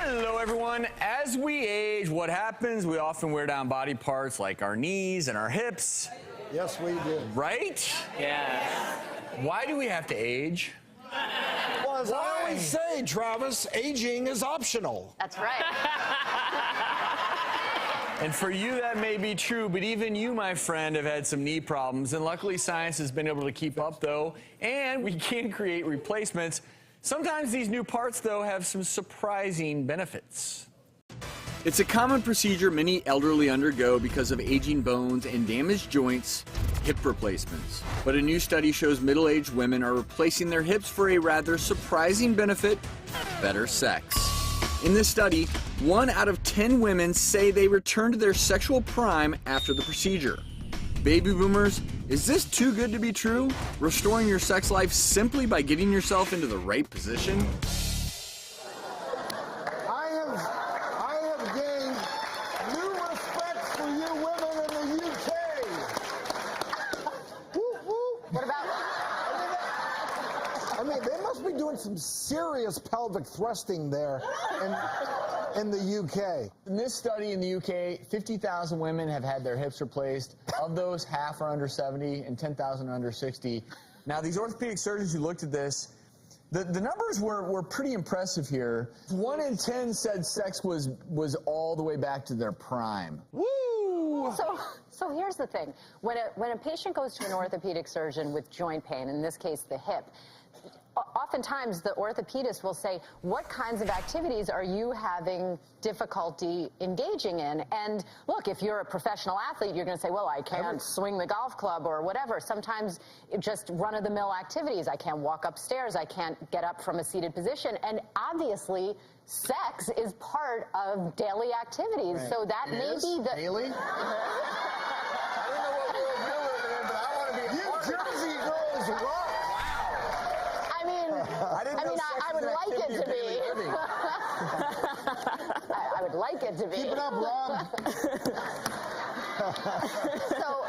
Hello, everyone. As we age, what happens? We often wear down body parts like our knees and our hips. Yes, we do. Right? Yeah. Why do we have to age? Well, as I always say, Travis, aging is optional. That's right. And for you, that may be true, but even you, my friend, have had some knee problems. And luckily, science has been able to keep up, though, and we can create replacements. Sometimes these new parts, though, have some surprising benefits. It's a common procedure many elderly undergo because of aging bones and damaged joints, hip replacements. But a new study shows middle-aged women are replacing their hips for a rather surprising benefit: better sex. In this study, 1 out of 10 women say they return to their sexual prime after the procedure. Baby boomers, is this too good to be true? Restoring your sex life simply by getting yourself into the right position? I have gained new respect for you women in the UK. Woo, woo. What about? I mean, they must be doing some serious pelvic thrusting there in the UK. In this study in the UK, 50,000 women have had their hips replaced. Of those, half are under 70 and 10,000 are under 60. Now, these orthopedic surgeons who looked at this, the numbers were pretty impressive here. 1 in 10 said sex was all the way back to their prime. Woo! So here's the thing. When a patient goes to an orthopedic surgeon with joint pain, in this case the hip, oftentimes the orthopedist will say, what kinds of activities are you having difficulty engaging in? And look, if you're a professional athlete, you're going to say, well, I can't swing the golf club or whatever. Sometimes just run-of-the-mill activities. I can't walk upstairs. I can't get up from a seated position. And obviously, sex is part of daily activities. Right. So that may be the... Daily? I don't know what world you're living in, but I want to be a part of it. You Jersey girls rock. I would like it to be. I would like it to be. Keep it up, Rob.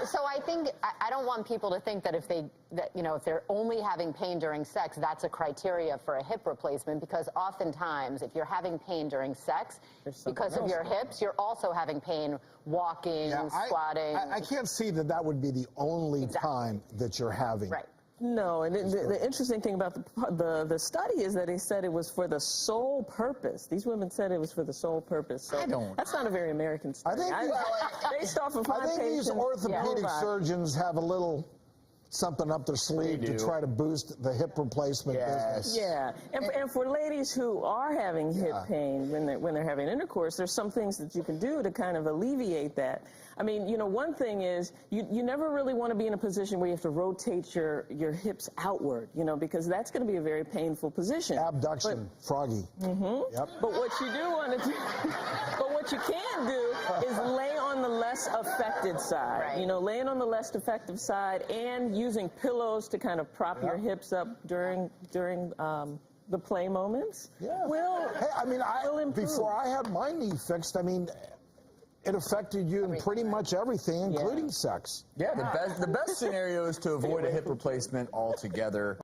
So I think I don't want people to think that if they're only having pain during sex, that's a criteria for a hip replacement, because oftentimes if you're having pain during sex because of your hips, you're also having pain walking, squatting. I can't see that would be the only time that you're having. Right. No, and the interesting thing about the study is that they said it was for the sole purpose. These women said it was for the sole purpose. So that's not a very American study. Based off of I think these orthopedic surgeons have a little something up their sleeve to try to boost the hip replacement business. Yeah, and for ladies who are having hip pain when they're having intercourse, there's some things that you can do to kind of alleviate that. I mean, you know, one thing is you never really want to be in a position where you have to rotate your hips outward, you know, because that's going to be a very painful position. Abduction, froggy. Mm-hmm. Yep. But what you do want to do, but what you can do is lay on the less affected side. Right. You know, laying on the less effective side and using pillows to kind of prop your hips up during the play moments. Yeah. Will before I had my knee fixed, I mean, it affected you in pretty much everything, including sex. Yeah, the best scenario is to avoid a hip replacement altogether.